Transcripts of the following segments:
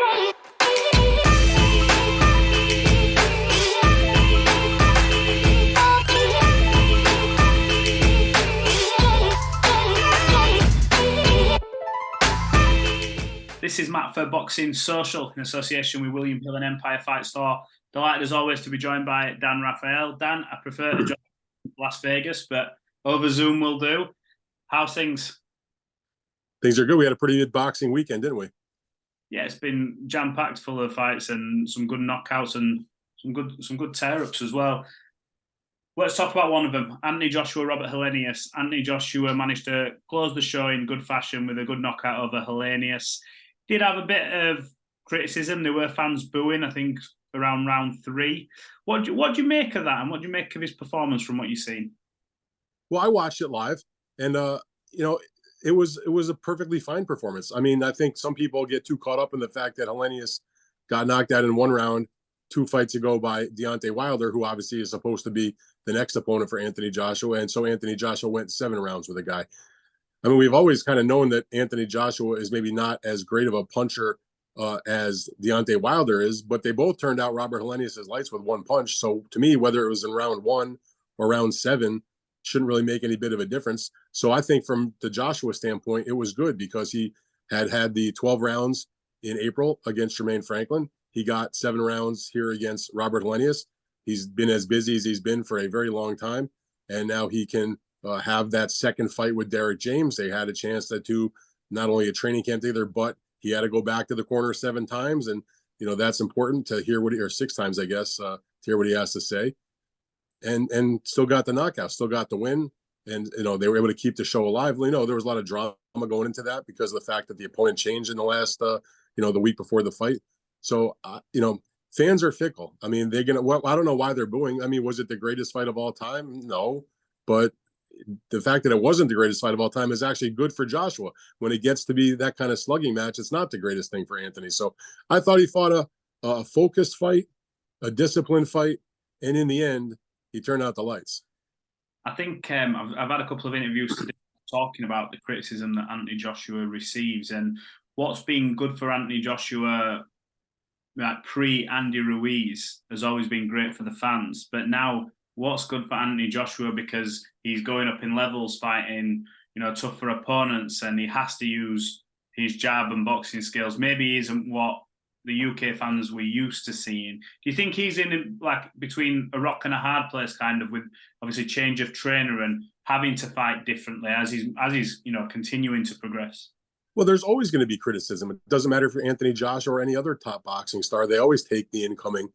This is Matt for Boxing Social in association with William Hill and Empire Fight Store. Delighted as always to be joined by Dan Rafael. Dan, I prefer to join Las Vegas, but over Zoom will do. How's things? Things are good. We had a pretty good boxing weekend, didn't we? Yeah, it's been jam-packed full of fights and some good knockouts and some good tear-ups as well. Let's talk about one of them, Anthony Joshua, Robert Helenius. Anthony Joshua managed to close the show in good fashion with a good knockout over Helenius. Did have a bit of criticism. There were fans booing, I think, around round 3. What do you make of that, and what do you make of his performance from what you've seen? Well, I watched it live, and it was a perfectly fine performance. I mean, I think some people get too caught up in the fact that Helenius got knocked out in one round 2 fights ago by Deontay Wilder, who obviously is supposed to be the next opponent for Anthony Joshua, and so Anthony Joshua went 7 rounds with a guy. I mean, we've always kind of known that Anthony Joshua is maybe not as great of a puncher as Deontay Wilder is, but they both turned out Robert Helenius' lights with 1 punch. So to me, whether it was in round 1 or round 7, shouldn't really make any bit of a difference. So I think from the Joshua standpoint, it was good because he had the 12 rounds in April against Jermaine Franklin. He got 7 rounds here against Robert Helenius. He's been as busy as he's been for a very long time, and now he can have that second fight with Derrick James. They had a chance to do not only a training camp together, but he had to go back to the corner 7 times. And, that's important to hear or 6 times, I guess, to hear what he has to say. And still got the knockout, still got the win. And, they were able to keep the show alive. There was a lot of drama going into that because of the fact that the opponent changed in the last, the week before the fight. So, fans are fickle. I mean, I don't know why they're booing. I mean, was it the greatest fight of all time? No, but the fact that it wasn't the greatest fight of all time is actually good for Joshua. When it gets to be that kind of slugging match, it's not the greatest thing for Anthony. So I thought he fought a focused fight, a disciplined fight, and in the end, he turned out the lights. I think I've had a couple of interviews today talking about the criticism that Anthony Joshua receives, and what's been good for Anthony Joshua, like pre-Andy Ruiz, has always been great for the fans. But now, what's good for Anthony Joshua, because he's going up in levels, fighting, tougher opponents, and he has to use his jab and boxing skills. Maybe he isn't what the UK fans were used to seeing. Do you think he's in between a rock and a hard place, kind of, with obviously change of trainer and having to fight differently as he's continuing to progress? Well, there's always going to be criticism. It doesn't matter if you're Anthony Joshua or any other top boxing star. They always take the incoming.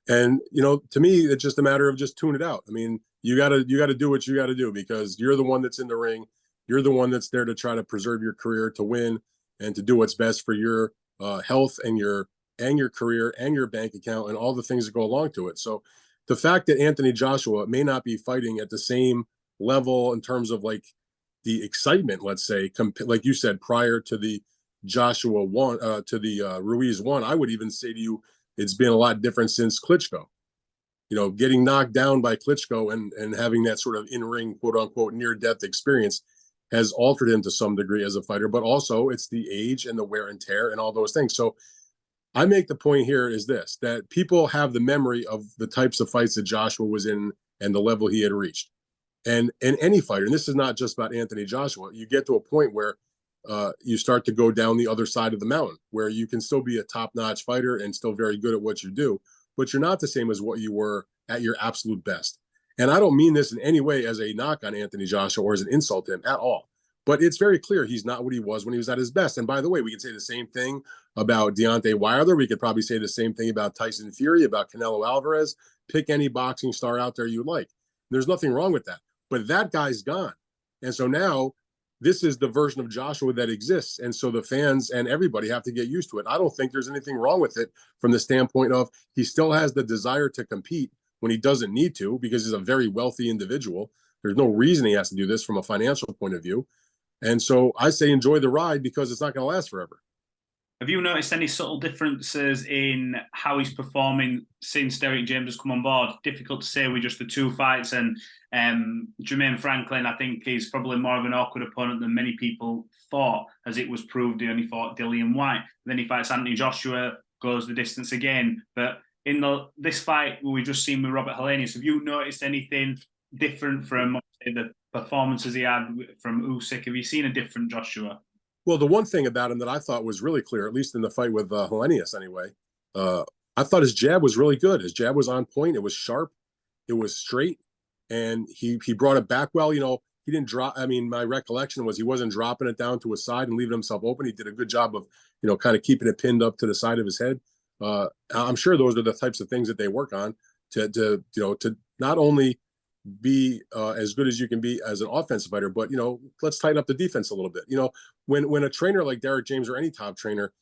And, to me, it's just a matter of just tune it out. I mean, you got to do what you got to do, because you're the one that's in the ring. You're the one that's there to try to preserve your career, to win, and to do what's best for your health and your career and your bank account and all the things that go along to it. So the fact that Anthony Joshua may not be fighting at the same level in terms of like the excitement, let's say, like you said, prior to the Joshua one, to the Ruiz one, I would even say to you, it's been a lot different since Klitschko. Getting knocked down by Klitschko and having that sort of in-ring, quote unquote, near-death experience has altered him to some degree as a fighter, but also it's the age and the wear and tear and all those things. So I make the point here is this, that people have the memory of the types of fights that Joshua was in and the level he had reached. And any fighter, and this is not just about Anthony Joshua, you get to a point where you start to go down the other side of the mountain, where you can still be a top-notch fighter and still very good at what you do, but you're not the same as what you were at your absolute best. And I don't mean this in any way as a knock on Anthony Joshua or as an insult to him at all, but it's very clear he's not what he was when he was at his best. And by the way, we can say the same thing about Deontay Wilder. We could probably say the same thing about Tyson Fury, about Canelo Alvarez. Pick any boxing star out there you like. There's nothing wrong with that. But that guy's gone. And so now this is the version of Joshua that exists. And so the fans and everybody have to get used to it. I don't think there's anything wrong with it from the standpoint of he still has the desire to compete when he doesn't need to, because he's a very wealthy individual. There's no reason he has to do this from a financial point of view. And so I say enjoy the ride, because it's not going to last forever. Have you noticed any subtle differences in how he's performing since Derrick James has come on board? Difficult to say with just the 2 fights, and Jermaine Franklin, I think, is probably more of an awkward opponent than many people thought, as it was proved he only fought Dillian White. Then he fights Anthony Joshua, goes the distance again. But in this fight we've just seen with Robert Helenius, have you noticed anything different from the performances he had from Usyk? Have you seen a different Joshua? Well, the one thing about him that I thought was really clear, at least in the fight with Helenius anyway, I thought his jab was really good. His jab was on point. It was sharp. It was straight. And he brought it back well. You know, he didn't drop. I mean, my recollection was he wasn't dropping it down to his side and leaving himself open. He did a good job of, you know, kind of keeping it pinned up to the side of his head. I'm sure those are the types of things that they work on to you know, to not only be as good as you can be as an offensive fighter, but, you know, let's tighten up the defense a little bit. You know, when a trainer like Derrick James or any top trainer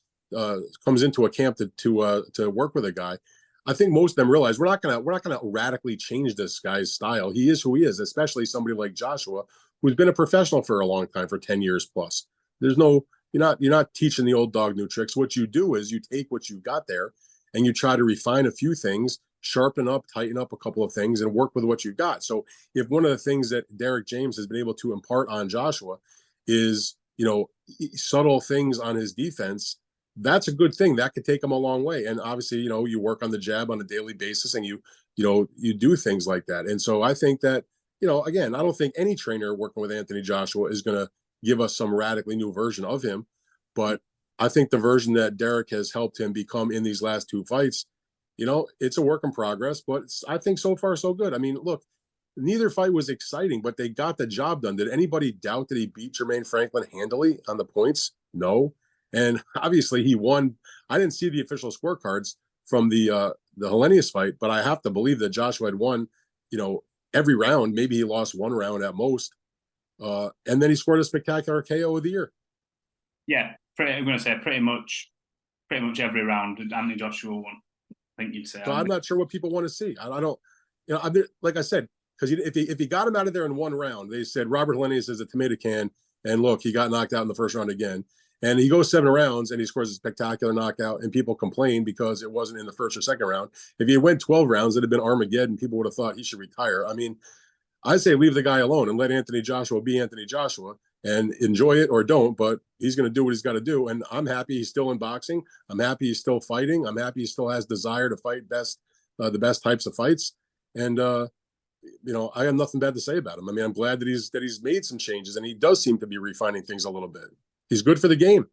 comes into a camp to work with a guy, I think most of them realize we're not gonna radically change this guy's style. He is who he is, especially somebody like Joshua, who's been a professional for a long time, for 10 years plus. There's no, you're not teaching the old dog new tricks. What you do is you take what you got there and you try to refine a few things, sharpen up, tighten up a couple of things, and work with what you got. So if one of the things that Derrick James has been able to impart on Joshua is, you know, subtle things on his defense, that's a good thing. That could take him a long way. And obviously, you know, you work on the jab on a daily basis, and you do things like that. And so I think that, you know, again, I don't think any trainer working with Anthony Joshua is going to give us some radically new version of him, but I think the version that Derrick has helped him become in these last 2 fights, you know, it's a work in progress, but I think so far so good. I mean, look, neither fight was exciting, but they got the job done. Did anybody doubt that he beat Jermaine Franklin handily on the points? No. And obviously he won. I didn't see the official scorecards from the Helenius fight, but I have to believe that Joshua had won, you know, every round. Maybe he lost 1 round at most. And then he scored a spectacular KO of the year. Yeah, I'm going to say pretty much every round Anthony Joshua won. I think you'd say. So I'm not sure what people want to see. I don't, you know, like I said, because if he got him out of there in 1 round, they said Robert Helenius is a tomato can, and look, he got knocked out in the first round again. And he goes 7 rounds and he scores a spectacular knockout, and people complain because it wasn't in the first or second round. If he went 12 rounds, it'd have been Armageddon. People would have thought he should retire. I mean, I say leave the guy alone and let Anthony Joshua be Anthony Joshua and enjoy it or don't, but he's going to do what he's got to do. And I'm happy he's still in boxing. I'm happy he's still fighting. I'm happy he still has desire to fight the best types of fights. And, you know, I have nothing bad to say about him. I mean, I'm glad that he's made some changes, and he does seem to be refining things a little bit. He's good for the game.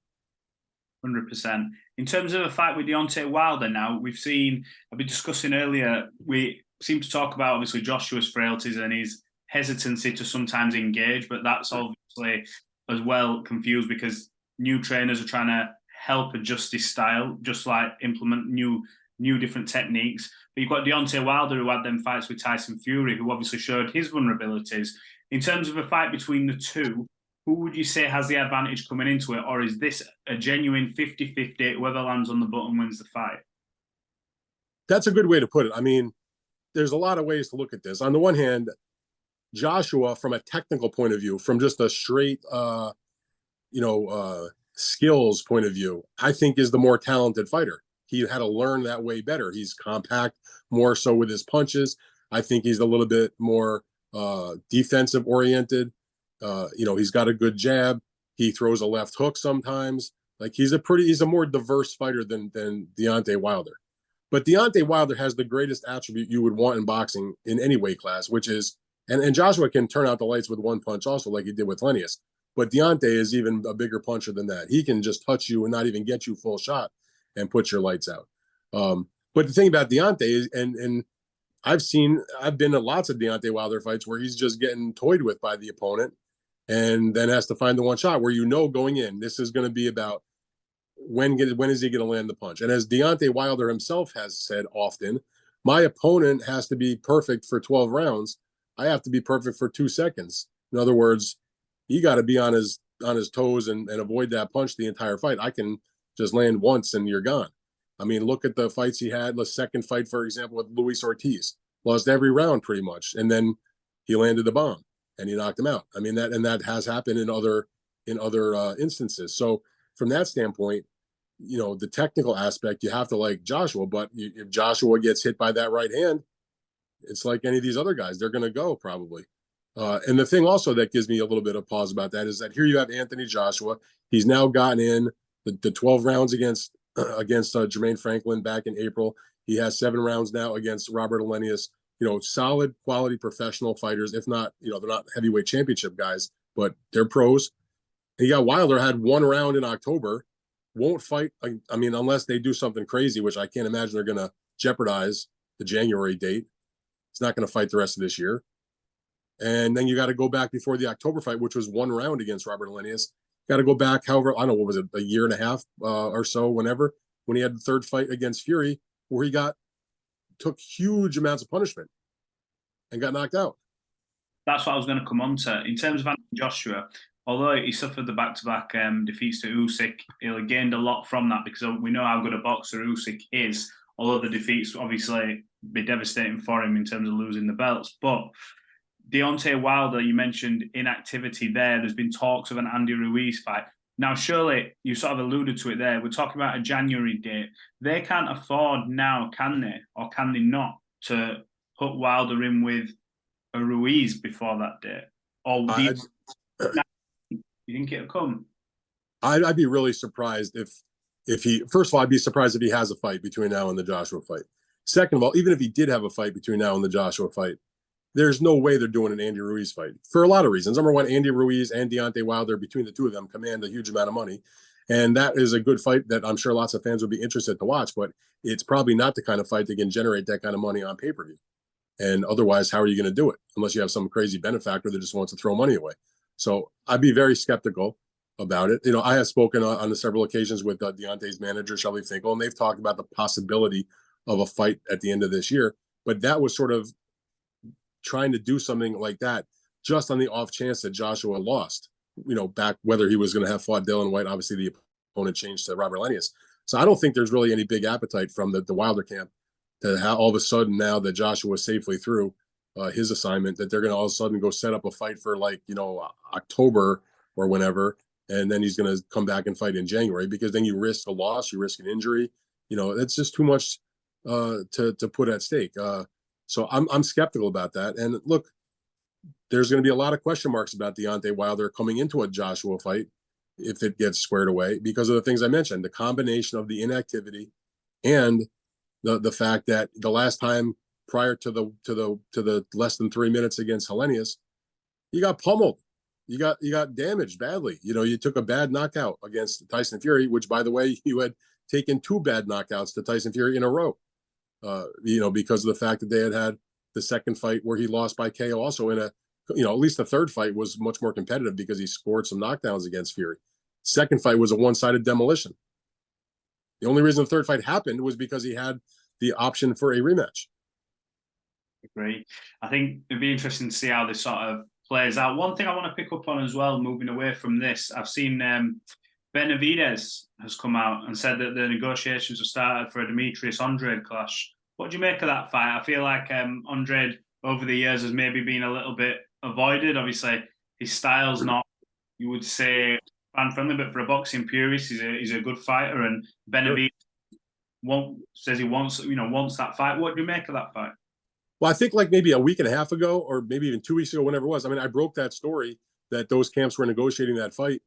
100%. In terms of a fight with Deontay Wilder now, I've been discussing earlier, we seem to talk about obviously Joshua's frailties and his hesitancy to sometimes engage, but that's obviously as well confused because new trainers are trying to help adjust his style, just like implement new different techniques. But you've got Deontay Wilder, who had them fights with Tyson Fury, who obviously showed his vulnerabilities. In terms of a fight between the two, who would you say has the advantage coming into it? Or is this a genuine 50-50, whoever lands on the button wins the fight? That's a good way to put it. I mean, there's a lot of ways to look at this. On the one hand, Joshua, from a technical point of view, from just a straight, skills point of view, I think is the more talented fighter. He had to learn that way better. He's compact, more so with his punches. I think he's a little bit more defensive oriented. He's got a good jab. He throws a left hook sometimes. Like he's a more diverse fighter than Deontay Wilder. But Deontay Wilder has the greatest attribute you would want in boxing in any weight class, which is, and Joshua can turn out the lights with 1 punch also, like he did with Helenius. But Deontay is even a bigger puncher than that. He can just touch you and not even get you full shot and put your lights out. But the thing about Deontay is, and I've been to lots of Deontay Wilder fights where he's just getting toyed with by the opponent and then has to find the one shot where going in, this is going to be about when is he going to land the punch? And as Deontay Wilder himself has said often, my opponent has to be perfect for 12 rounds. I have to be perfect for 2 seconds. In other words, he got to be on his toes and avoid that punch the entire fight. I can just land once and you're gone. I mean, look at the fights he had. The second fight, for example, with Luis Ortiz, lost every round pretty much, and then he landed the bomb and he knocked him out. I mean, that has happened in other instances. So from that standpoint, the technical aspect, you have to like Joshua. But if Joshua gets hit by that right hand, it's like any of these other guys, they're going to go probably. And the thing also that gives me a little bit of pause about that is that here you have Anthony Joshua. He's now gotten in the 12 rounds against Jermaine Franklin back in April. He has 7 rounds now against Robert Helenius. Solid quality professional fighters. If not, they're not heavyweight championship guys, but they're pros. And you got Wilder, had 1 round in October, won't fight. I mean, unless they do something crazy, which I can't imagine they're going to jeopardize the January date. He's not going to fight the rest of this year. And then you got to go back before the October fight, which was 1 round against Robert Helenius. Got to go back, however, I don't know, what was it, a year and a half or so, when he had the 3rd fight against Fury, where he took huge amounts of punishment and got knocked out. That's what I was going to come on to. In terms of Anthony Joshua, although he suffered the back-to-back defeats to Usyk, he'll have gained a lot from that, because we know how good a boxer Usyk is, although the defeats obviously be devastating for him in terms of losing the belts. But Deontay Wilder, you mentioned inactivity there. There's been talks of an Andy Ruiz fight. Now, surely, you sort of alluded to it there. We're talking about a January date. They can't afford now, can they? Or can they not, to put Wilder in with a Ruiz before that date? Or do you think it'll come? I'd be really surprised if he, first of all, I'd be surprised if he has a fight between now and the Joshua fight. Second of all, even if he did have a fight between now and the Joshua fight, there's no way they're doing an Andy Ruiz fight for a lot of reasons. Number one, Andy Ruiz and Deontay Wilder, between the two of them, command a huge amount of money. And that is a good fight that I'm sure lots of fans would be interested to watch, but it's probably not the kind of fight that can generate that kind of money on pay-per-view. And otherwise, how are you going to do it? Unless you have some crazy benefactor that just wants to throw money away. So I'd be very skeptical about it. I have spoken on several occasions with Deontay's manager, Shelby Finkel, and they've talked about the possibility of a fight at the end of this year. But that was sort of trying to do something like that just on the off chance that Joshua lost, back whether he was going to have fought Dylan White. Obviously, the opponent changed to Robert Helenius. So I don't think there's really any big appetite from the Wilder camp to have all of a sudden, now that Joshua was safely through his assignment, that they're going to all of a sudden go set up a fight for October or whenever, and then he's going to come back and fight in January, because then you risk a loss, you risk an injury. That's just too much to put at stake. So I'm skeptical about that. And look, there's going to be a lot of question marks about Deontay Wilder coming into a Joshua fight if it gets squared away, because of the things I mentioned, the combination of the inactivity and the fact that the last time prior to the less than 3 minutes against Helenius, you got pummeled. You got damaged badly. You took a bad knockout against Tyson Fury, which, by the way, you had taken 2 bad knockouts to Tyson Fury in a row. Because of the fact that they had the second fight where he lost by KO, also in at least the third fight was much more competitive because he scored some knockdowns against Fury. Second fight was a one-sided demolition. The only reason the third fight happened was because he had the option for a rematch. Agree. I think it'd be interesting to see how this sort of plays out. One thing I want to pick up on as well, moving away from this, I've seen Benavidez has come out and said that the negotiations have started for a Demetrius Andrade clash. What do you make of that fight? I feel like Andrade over the years has maybe been a little bit avoided. Obviously, his style's not, you would say, fan friendly, but for a boxing purist, he's a good fighter. And Benavidez says he wants that fight. What do you make of that fight? Well, I think like maybe a week and a half ago, or maybe even 2 weeks ago, whenever it was. I mean, I broke that story that those camps were negotiating that fight.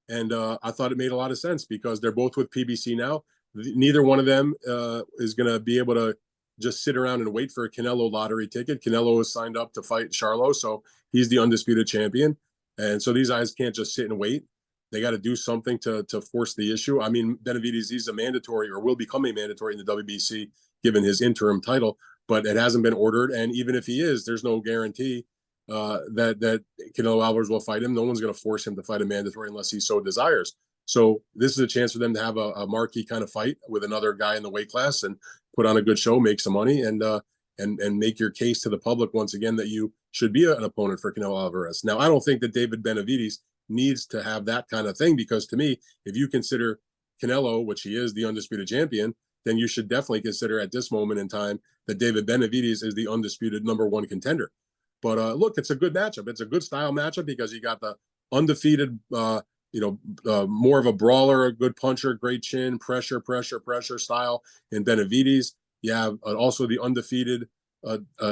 And I thought it made a lot of sense because they're both with PBC now. Neither one of them is going to be able to just sit around and wait for a Canelo lottery ticket. Canelo is signed up to fight Charlo, so he's the undisputed champion. And so these guys can't just sit and wait. They got to do something to force the issue. I mean, Benavidez, he's a mandatory or will become a mandatory in the WBC given his interim title, but it hasn't been ordered. And even if he is, there's no guarantee that Canelo Alvarez will fight him. No one's going to force him to fight a mandatory unless he so desires. So this is a chance for them to have a marquee kind of fight with another guy in the weight class and put on a good show, make some money, and make your case to the public once again that you should be an opponent for Canelo Alvarez. Now, I don't think that David Benavidez needs to have that kind of thing, because to me, if you consider Canelo, which he is, the undisputed champion, then you should definitely consider at this moment in time that David Benavidez is the undisputed #1 contender. But look, it's a good matchup. It's a good style matchup because you got the undefeated more of a brawler, a good puncher, great chin, pressure style in Benavidez. You have also the undefeated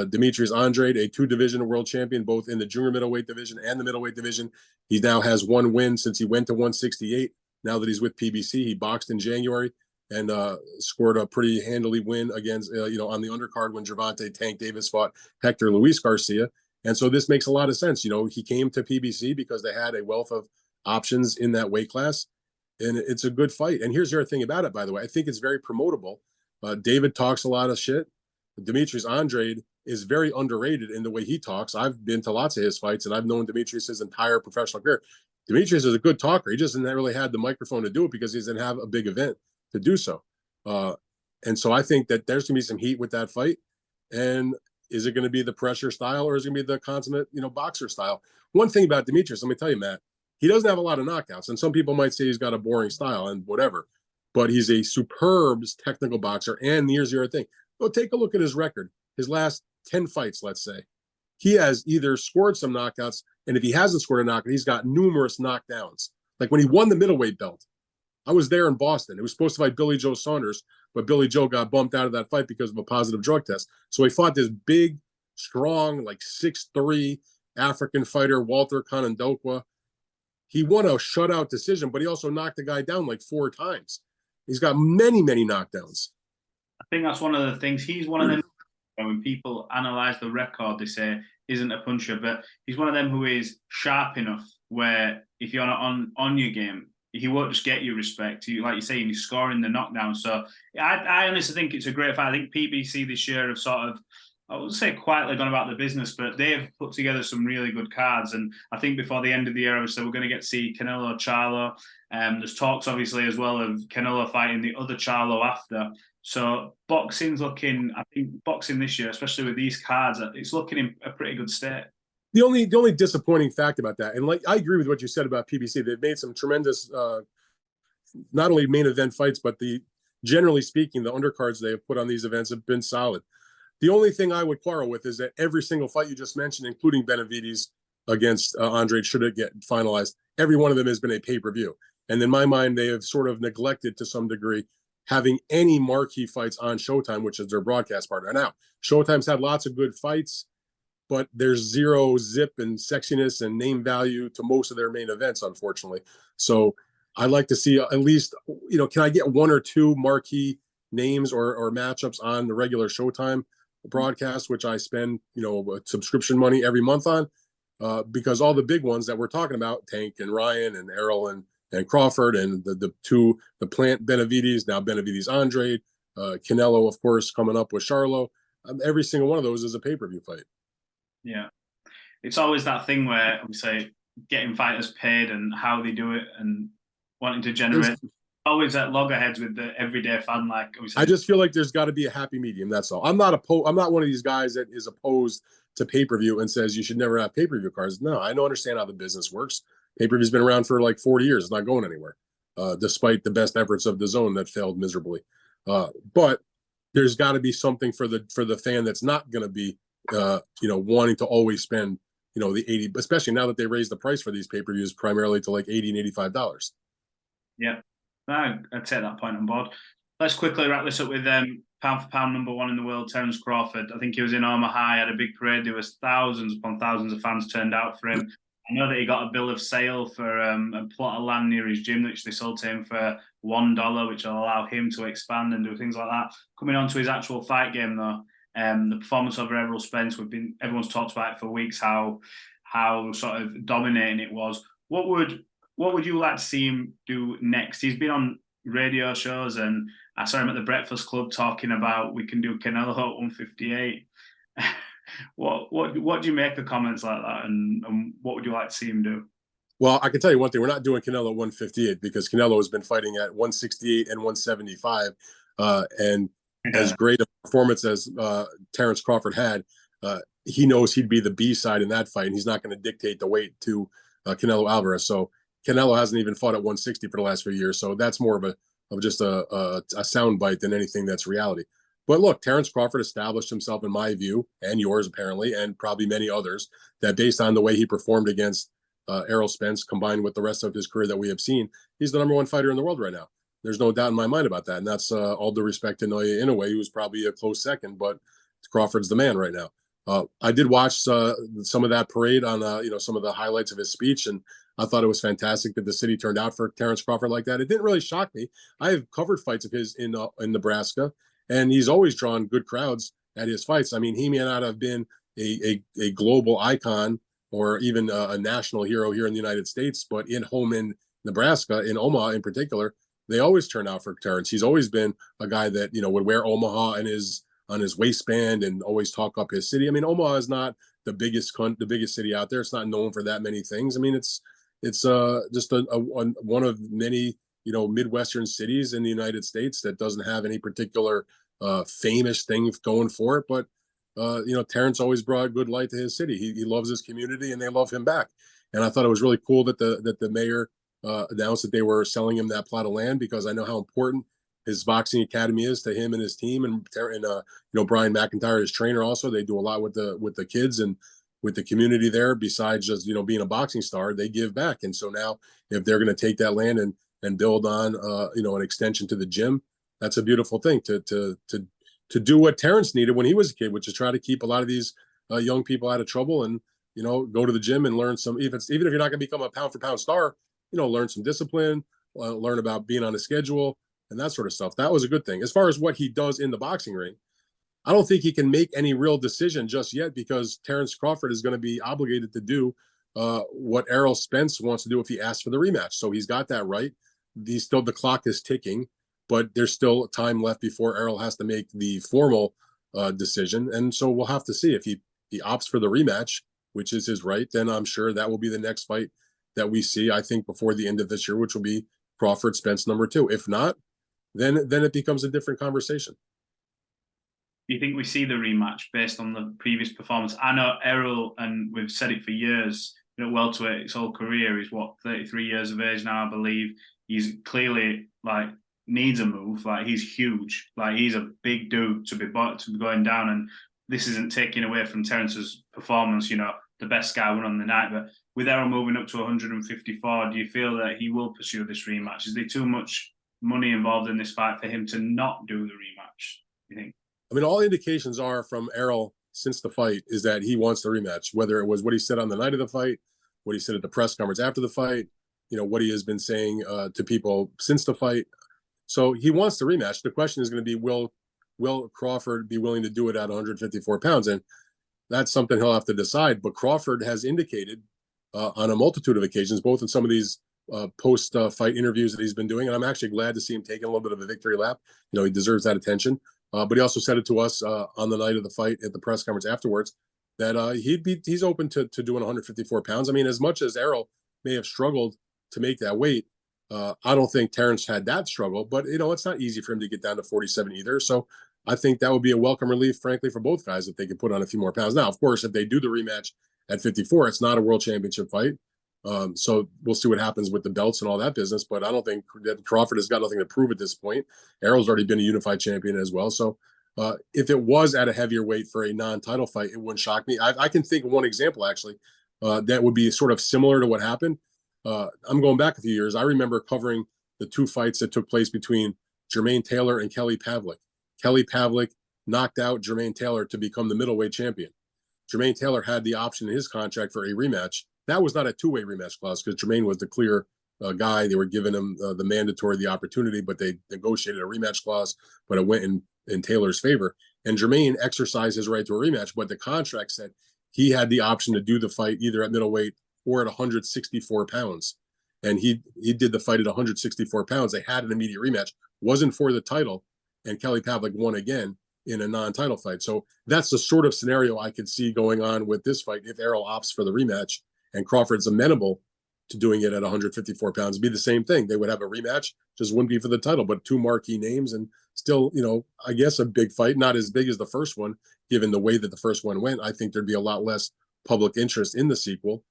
Demetrius Andrade, a 2-division world champion, both in the junior middleweight division and the middleweight division. He now has 1 win since he went to 168. Now that he's with PBC, he boxed in January and scored a pretty handily win against, on the undercard when Gervonta Tank Davis fought Hector Luis Garcia. And so this makes a lot of sense. He came to PBC because they had a wealth of options in that weight class, and it's a good fight. And here's the other thing about it, by the way. I think it's very promotable. David talks a lot of shit. Demetrius Andrade is very underrated in the way he talks. I've been to lots of his fights, and I've known Demetrius his entire professional career. Demetrius is a good talker. He just hasn't really had the microphone to do it because he doesn't have a big event to do so. And so I think that there's going to be some heat with that fight. And is it going to be the pressure style, or is it going to be the consummate, boxer style? One thing about Demetrius, let me tell you, Matt, he doesn't have a lot of knockouts. And some people might say he's got a boring style and whatever, but he's a superb technical boxer. And here's the other thing. Go take a look at his record. His last 10 fights, let's say. He has either scored some knockouts, and if he hasn't scored a knockout, he's got numerous knockdowns. Like when he won the middleweight belt, I was there in Boston. It was supposed to fight Billy Joe Saunders, but Billy Joe got bumped out of that fight because of a positive drug test. So he fought this big, strong, like 6'3" African fighter, Walter Kanandokwa. He won a shutout decision, but he also knocked the guy down like 4 times. He's got many, many knockdowns. I think that's one of the things. He's one of them, when people analyze the record, they say isn't a puncher, but he's one of them who is sharp enough where if you're not on your game, he won't just get you respect. Like you say, he's scoring the knockdown. So I honestly think it's a great fight. I think PBC this year have sort of, I wouldn't say quietly gone about the business, but they have put together some really good cards. And I think before the end of the year, so we're going to get to see Canelo, Charlo. There's talks, obviously, as well of Canelo fighting the other Charlo after. So boxing's looking, I think boxing this year, especially with these cards, it's looking in a pretty good state. The only disappointing fact about that, and like I agree with what you said about PBC, they've made some tremendous, not only main event fights, but generally speaking, the undercards they have put on these events have been solid. The only thing I would quarrel with is that every single fight you just mentioned, including Benavidez against Andrade, should it get finalized, every one of them has been a pay-per-view. And in my mind, they have sort of neglected to some degree having any marquee fights on Showtime, which is their broadcast partner. Now, Showtime's had lots of good fights, but there's zero zip and sexiness and name value to most of their main events, unfortunately. So I'd like to see at least, can I get 1 or 2 marquee names or matchups on the regular Showtime broadcast, which I spend, subscription money every month on, because all the big ones that we're talking about, Tank and Ryan and Errol and Crawford and the Plant Benavidez, now Benavidez Andrade, Canelo, of course, coming up with Charlo. Every single one of those is a pay-per-view fight. Yeah. It's always that thing where, obviously, getting fighters paid and how they do it and wanting to generate always at loggerheads with the everyday fan. Like I just feel like there's got to be a happy medium. That's all. I'm not one of these guys that is opposed to pay-per-view and says you should never have pay-per-view cards. No, I don't understand how the business works. Pay-per-view's been around for like 40 years. It's not going anywhere, despite the best efforts of DAZN that failed miserably. But there's got to be something for the fan that's not going to be, wanting to always spend, the 80, especially now that they raised the price for these pay-per-views primarily to like $80 and $85. Yeah, I'd take that point on board. Let's quickly wrap this up with pound for pound #1 in the world, Terence Crawford. I think he was in Omaha, had a big parade. There was thousands upon thousands of fans turned out for him. I know that he got a bill of sale for a plot of land near his gym, which they sold to him for $1, which will allow him to expand and do things like that. Coming on to his actual fight game, though, the performance over Errol Spence, everyone's talked about it for weeks, how sort of dominating it was. What would you like to see him do next? He's been on radio shows, and I saw him at the Breakfast Club talking about we can do Canelo at 158. What do you make of comments like that, and what would you like to see him do? Well, I can tell you one thing: we're not doing Canelo 158 because Canelo has been fighting at 168 and 175, and as great a performance as Terence Crawford had, he knows he'd be the B side in that fight, and he's not going to dictate the weight to Canelo Alvarez. So Canelo hasn't even fought at 160 for the last few years, so that's more of just a soundbite than anything that's reality. But look, Terence Crawford established himself, in my view, and yours apparently, and probably many others, that based on the way he performed against Errol Spence, combined with the rest of his career that we have seen, he's the #1 fighter in the world right now. There's no doubt in my mind about that. And that's all due respect to Naoya Inoue, who's probably a close second, but Crawford's the man right now. I did watch some of that parade on, some of the highlights of his speech, and I thought it was fantastic that the city turned out for Terence Crawford like that. It didn't really shock me. I have covered fights of his in Nebraska, and he's always drawn good crowds at his fights. I mean, he may not have been a global icon or even a national hero here in the United States, but in Nebraska, in Omaha in particular, they always turn out for Terence. He's always been a guy that would wear Omaha on his waistband and always talk up his city. I mean, Omaha is not the biggest city out there. It's not known for that many things. I mean, it's just one of many Midwestern cities in the United States that doesn't have any particular famous thing going for it. But Terence always brought good light to his city. He loves his community, and they love him back. And I thought it was really cool that the mayor announced that they were selling him that plot of land, because I know how important his boxing academy is to him and his team, and Brian McIntyre, his trainer, also. They do a lot with the kids and with the community there. Besides just being a boxing star, they give back. And so now, if they're going to take that land and build on an extension to the gym, that's a beautiful thing to do what Terence needed when he was a kid, which is try to keep a lot of these young people out of trouble and go to the gym and learn some. Even if you're not going to become a pound for pound star, learn some discipline, learn about being on a schedule and that sort of stuff. That was a good thing. As far as what he does in the boxing ring, I don't think he can make any real decision just yet, because Terence Crawford is going to be obligated to do what Errol Spence wants to do if he asks for the rematch. So he's got that right. The clock is ticking, but there's still time left before Errol has to make the formal decision. And so we'll have to see if he opts for the rematch, which is his right. Then I'm sure that will be the next fight that we see, I think, before the end of this year, which will be Crawford Spence #2. If not, then it becomes a different conversation. Do you think we see the rematch based on the previous performance? I know Errol, and we've said it for years, welterweight his whole career. He's 33 years of age now, I believe. He's clearly needs a move. He's huge. He's a big dude to be going down, and this isn't taking away from Terence's performance. The best guy won on the night, but with Errol moving up to 154, do you feel that he will pursue this rematch? Is there too much money involved in this fight for him to not do the rematch, you think? I mean, all indications are from Errol since the fight is that he wants the rematch, whether it was what he said on the night of the fight, what he said at the press conference after the fight, what he has been saying to people since the fight. So he wants the rematch. The question is going to be, will Crawford be willing to do it at 154 pounds? And that's something he'll have to decide. But Crawford has indicated on a multitude of occasions, both in some of these post-fight interviews that he's been doing, and I'm actually glad to see him taking a little bit of a victory lap. He deserves that attention. But he also said it to us on the night of the fight at the press conference afterwards that he's open to doing 154 pounds. I mean, as much as Errol may have struggled to make that weight, I don't think Terence had that struggle. But it's not easy for him to get down to 47 either. So I think that would be a welcome relief, frankly, for both guys if they could put on a few more pounds. Now, of course, if they do the rematch at 54, it's not a world championship fight. So we'll see what happens with the belts and all that business, but I don't think that Crawford has got nothing to prove at this point. Errol's already been a unified champion as well. So if it was at a heavier weight for a non-title fight, it wouldn't shock me. I can think of one example, actually, that would be sort of similar to what happened. I'm going back a few years. I remember covering the two fights that took place between Jermaine Taylor and Kelly Pavlik. Kelly Pavlik knocked out Jermaine Taylor to become the middleweight champion. Jermaine Taylor had the option in his contract for a rematch. That was not a two-way rematch clause because Jermaine was the clear guy. They were giving him the mandatory, the opportunity, but they negotiated a rematch clause, but it went in Taylor's favor. And Jermaine exercised his right to a rematch, but the contract said he had the option to do the fight either at middleweight or at 164 pounds. And he did the fight at 164 pounds. They had an immediate rematch, wasn't for the title, and Kelly Pavlik won again in a non-title fight. So that's the sort of scenario I could see going on with this fight if Errol opts for the rematch and Crawford's amenable to doing it at 154 pounds. It'd be the same thing. They would have a rematch, just wouldn't be for the title, but two marquee names and still, I guess a big fight, not as big as the first one, given the way that the first one went. I think there'd be a lot less public interest in the sequel,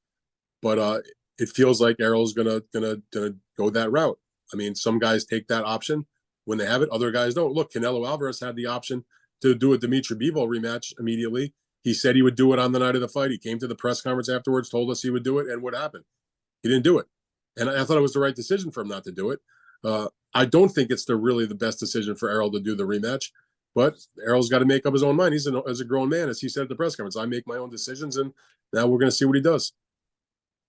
but it feels like Errol's gonna go that route. I mean, some guys take that option when they have it, other guys don't. Look, Canelo Alvarez had the option to do a Dimitri Bivol rematch immediately. He said he would do it on the night of the fight. He came to the press conference afterwards, told us he would do it, and what happened? He didn't do it, and I thought it was the right decision for him not to do it. I don't think it's really the best decision for Errol to do the rematch, but Errol's got to make up his own mind. He's as a grown man, as he said at the press conference. I make my own decisions, and now we're going to see what he does.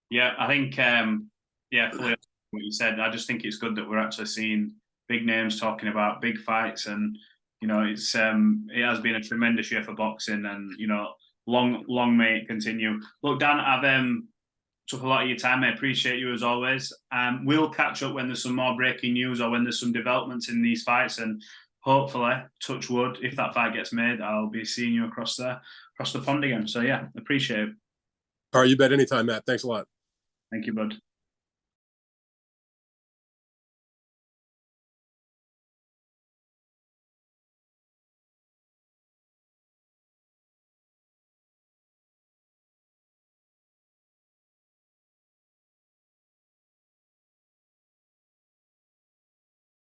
Yeah, I think fully what you said. I just think it's good that we're actually seeing big names talking about big fights, and it's it has been a tremendous year for boxing, and long may it continue. Look, Dan, I've took a lot of your time. I appreciate you as always. We'll catch up when there's some more breaking news or when there's some developments in these fights, and hopefully, touch wood, if that fight gets made, I'll be seeing you across the pond again. So yeah, appreciate it. All right, you bet anytime, Matt. Thanks a lot. Thank you, bud.